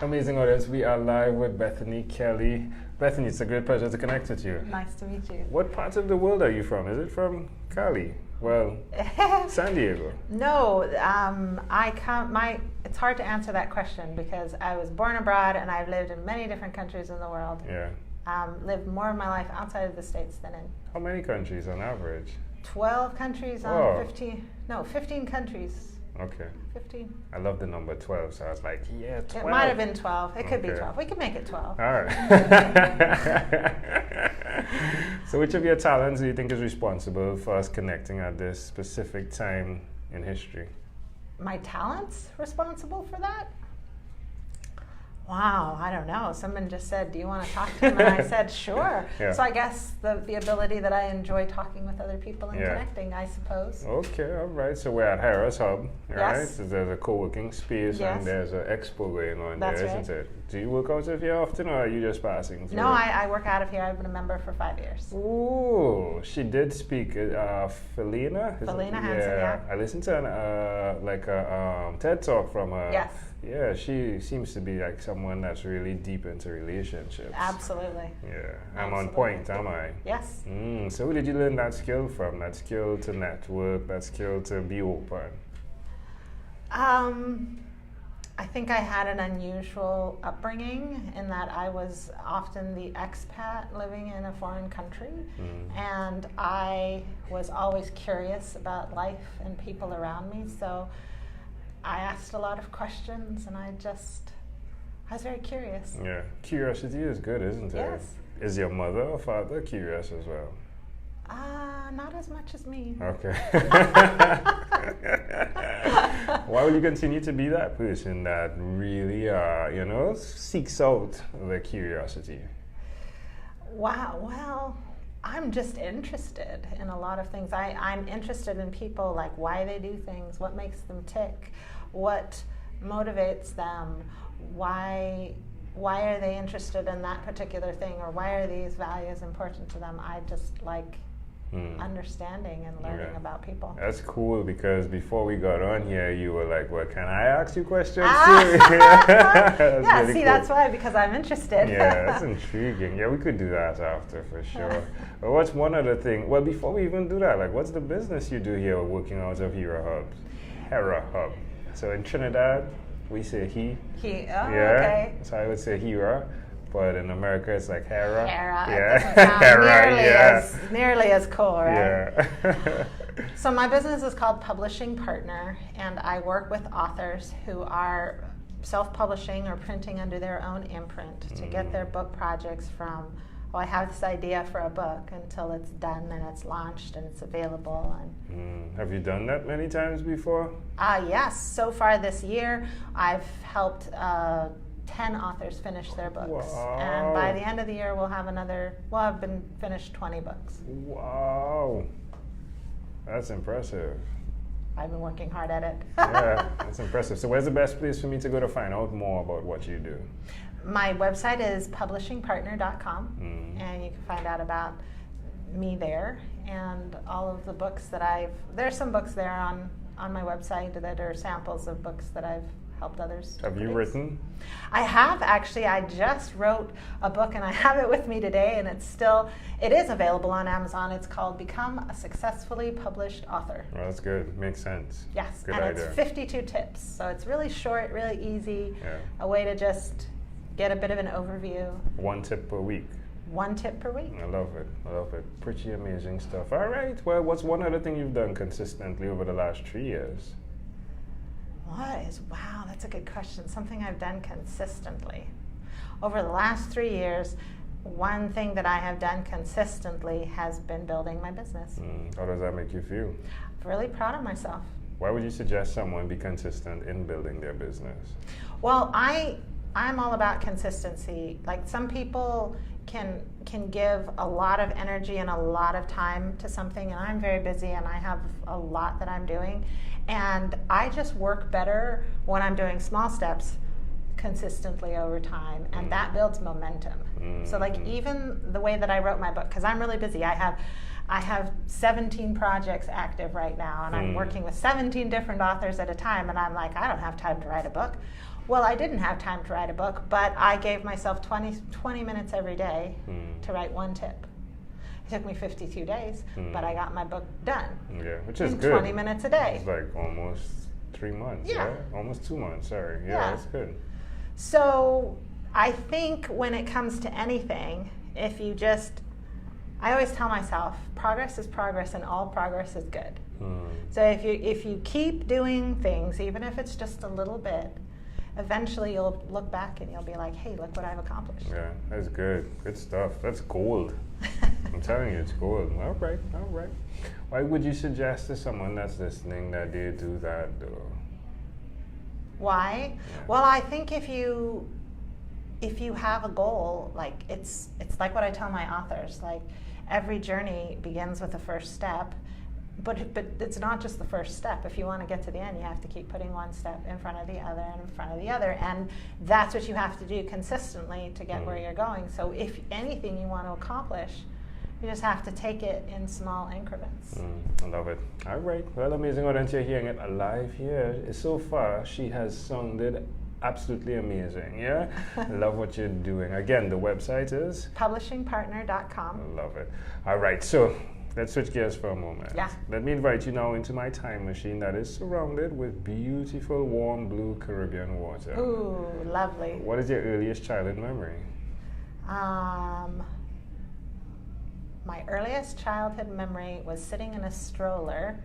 Amazing audience, we are live with Bethany Kelly. Bethany, it's a great pleasure to connect with you. Nice to meet you. What part of the world are you from? Is it from Cali? Well, San Diego. No, it's hard to answer that question because I was born abroad and I've lived in many different countries in the world. Yeah. Lived more of my life outside of the States than in. How many countries on average? 12 countries on 15 countries. Okay. 15. I love the number 12, so I was like, yeah, 12. It might have been 12. It could be 12. We could make it 12. All right. So which of your talents do you think is responsible for us connecting at this specific time in history? My talents responsible for that? Wow, I don't know. Someone just said, do you want to talk to him? And I said, sure. Yeah. So I guess the ability that I enjoy talking with other people and connecting, I suppose. Okay, all right. So we're at Harris Hub, right? Yes. So there's a co-working space and there's an expo going on there, isn't it? Do you work out of here often or are you just passing through? No, I work out of here. I've been a member for 5 years. Ooh, she did speak. Felina? Felina Hansen, yeah. I listened to a TED Talk from her. Yes. Yeah, she seems to be like someone that's really deep into relationships. Absolutely. Yeah, I'm on point, am I? Yes. So who did you learn that skill from? That skill to network, that skill to be open? I think I had an unusual upbringing in that I was often the expat living in a foreign country, and I was always curious about life and people around me, so I asked a lot of questions, and I was very curious. Yeah, curiosity is good, isn't it? Yes. Is your mother or father curious as well? Not as much as me. Okay. Why will you continue to be that person that really, seeks out the curiosity? Wow, well, I'm just interested in a lot of things. I'm interested in people, like why they do things, what makes them tick, what motivates them, why are they interested in that particular thing, or why are these values important to them. I just like understanding and learning about people. That's cool, because before we got on here, you were like, well, can I ask you questions too? Yeah, really cool. That's why, because I'm interested. Yeah, that's intriguing. Yeah, we could do that after for sure. But what's one other thing? Well, before we even do that, like, what's the business you do here working out of Hera Hub? So in Trinidad, we say okay. So I would say Hera. But in America, it's like Hera. Yeah. Nearly as cool, right? Yeah. So my business is called Publishing Partner, and I work with authors who are self-publishing or printing under their own imprint to get their book projects from, I have this idea for a book, until it's done and it's launched and it's available. And have you done that many times before? Yes. So far this year, I've helped 10 authors finish their books. Wow. And by the end of the year, I've been finished 20 books. Wow. That's impressive. I've been working hard at it. Yeah, that's impressive. So where's the best place for me to go to find out more about what you do? My website is publishingpartner.com, and you can find out about me there and all of the books that there's some books there on my website that are samples of books that I've helped others. Have you written? I have, actually. I just wrote a book, and I have it with me today, and it is available on Amazon. It's called Become a Successfully Published Author. Well, that's good. Makes sense. Yes, good and idea. It's 52 tips, so it's really short, really easy, a way to just get a bit of an overview. 1 tip per week. 1 tip per week. I love it. Pretty amazing stuff. All right. Well, what's one other thing you've done consistently over the last 3 years? Wow, that's a good question. Something I've done consistently. Over the last 3 years, one thing that I have done consistently has been building my business. How does that make you feel? I'm really proud of myself. Why would you suggest someone be consistent in building their business? Well, I'm all about consistency. Like, some people can give a lot of energy and a lot of time to something, and I'm very busy and I have a lot that I'm doing, and I just work better when I'm doing small steps consistently over time, and that builds momentum. So, like, even the way that I wrote my book, because I'm really busy, I have 17 projects active right now, and I'm working with 17 different authors at a time, and I'm like, I don't have time to write a book. Well, I didn't have time to write a book, but I gave myself 20 minutes every day to write one tip. It took me 52 days, but I got my book done. Yeah, which is in good. 20 minutes a day. It's like almost 3 months. Yeah. Almost 2 months. Sorry. Yeah, that's good. So I think when it comes to anything, if you just, I always tell myself, progress is progress, and all progress is good. So if you keep doing things, even if it's just a little bit, eventually you'll look back and you'll be like, hey, look what I've accomplished. Yeah, that's good. Good stuff. That's gold. I'm telling you, it's gold. All right. Why would you suggest to someone that's listening that they do that, though? Why? Yeah. Well, I think if you have a goal, like it's like what I tell my authors, like every journey begins with the first step. But it's not just the first step. If you want to get to the end, you have to keep putting one step in front of the other and in front of the other. And that's what you have to do consistently to get where you're going. So if anything you want to accomplish, you just have to take it in small increments. I love it. All right. Well, amazing audience. You're hearing it live here. So far, she has sounded absolutely amazing. Yeah? Love what you're doing. Again, the website is? Publishingpartner.com. Love it. All right. So let's switch gears for a moment. Yeah. Let me invite you now into my time machine that is surrounded with beautiful, warm blue Caribbean water. Ooh, lovely. What is your earliest childhood memory? My earliest childhood memory was sitting in a stroller,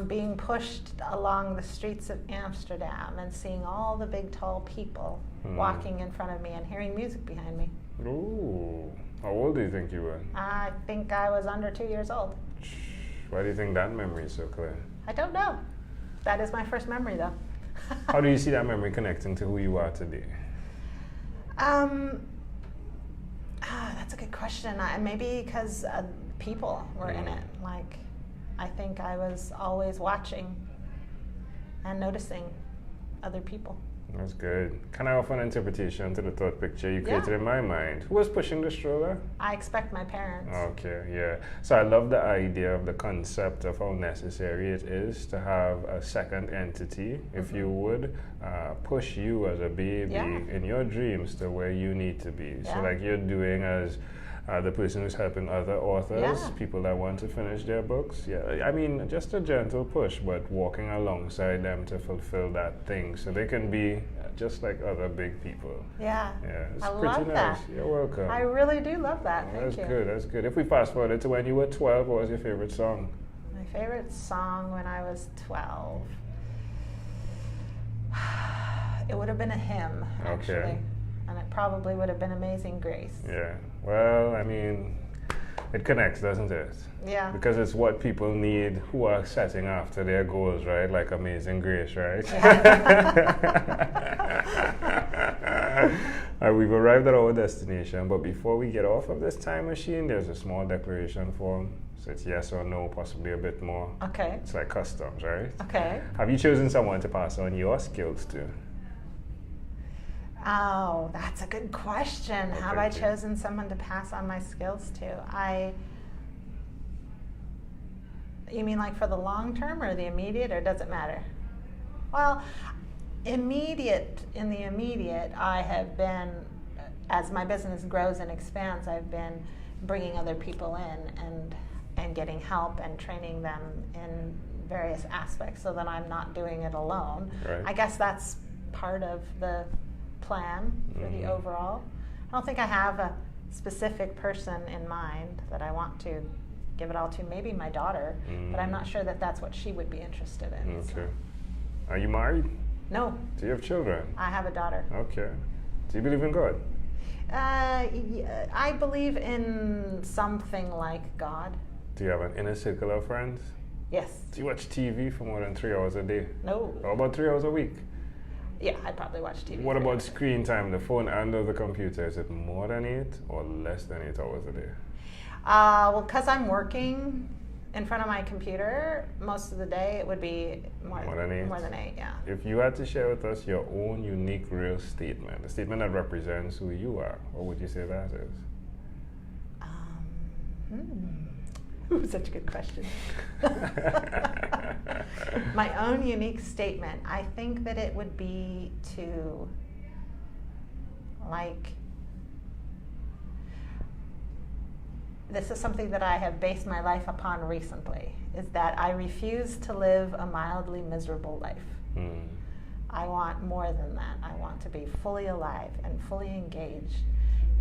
being pushed along the streets of Amsterdam and seeing all the big, tall people walking in front of me and hearing music behind me. Ooh. How old do you think you were? I think I was under 2 years old. Why do you think that memory is so clear? I don't know. That is my first memory, though. How do you see that memory connecting to who you are today? That's a good question. Maybe because people were in it. Like, I think I was always watching and noticing other people. That's good. Can I offer an interpretation to the thought picture you created in my mind? Who was pushing the stroller? I expect my parents. Okay, yeah. So I love the idea of the concept of how necessary it is to have a second entity, if you would, push you as a baby in your dreams to where you need to be. So like you're doing as the person who's helping other authors, people that want to finish their books. Yeah, I mean, just a gentle push, but walking alongside them to fulfill that thing so they can be just like other big people. Yeah, it's I pretty love nice. that. You're welcome. I really do love that. Oh, Thank that's you. good, that's good. If we fast forward to when you were 12, what was your favorite song? My favorite song when I was 12. It would have been a hymn, actually. Okay. And it probably would have been Amazing Grace. Yeah. Well, I mean, it connects, doesn't it? Yeah. Because it's what people need who are setting after their goals, right? Like Amazing Grace, right? We've arrived at our destination, but before we get off of this time machine, there's a small declaration form. So it's yes or no, possibly a bit more. Okay. It's like customs, right? Okay. Have you chosen someone to pass on your skills to? Oh, that's a good question. Have I chosen someone to pass on my skills to? You mean like for the long term or the immediate, or does it matter? Well, in the immediate, I have been, as my business grows and expands, I've been bringing other people in and getting help and training them in various aspects so that I'm not doing it alone. Right. I guess that's part of the plan for the overall. I don't think I have a specific person in mind that I want to give it all to. Maybe my daughter, but I'm not sure that that's what she would be interested in. Okay. So. Are you married? No. Do you have children? I have a daughter. Okay. Do you believe in God? I believe in something like God. Do you have an inner circle of friends? Yes. Do you watch TV for more than 3 hours a day? No. How about 3 hours a week? Yeah, I'd probably watch TV. What about screen time, the phone and the computer? Is it more than 8 or less than 8 hours a day? Well, because I'm working in front of my computer most of the day, it would be more than 8. More than 8, yeah. If you had to share with us your own unique, real statement, a statement that represents who you are, what would you say that is? Ooh, such a good question. My own unique statement. I think that it would be to, like, this is something that I have based my life upon recently, is that I refuse to live a mildly miserable life. Mm. I want more than that. I want to be fully alive and fully engaged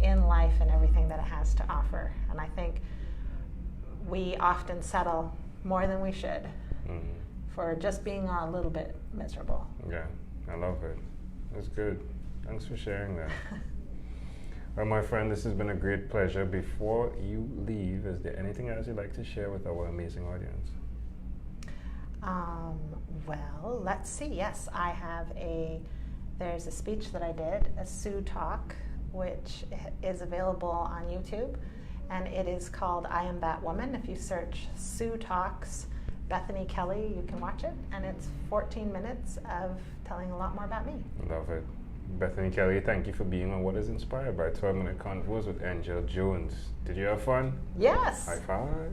in life and everything that it has to offer. And I think we often settle more than we should for just being a little bit miserable. Yeah, I love it. That's good. Thanks for sharing that. Well, my friend, this has been a great pleasure. Before you leave, is there anything else you'd like to share with our amazing audience? Well, let's see. Yes, there's a speech that I did, a Sue Talk, which is available on YouTube, and it is called I Am That Woman. If you search Sue Talks Bethany Kelly, you can watch it, and it's 14 minutes of telling a lot more about me. Love it. Bethany Kelly, thank you for being on What is Inspired by 12-Minute Convos with Angel Jones. Did you have fun? Yes. High five.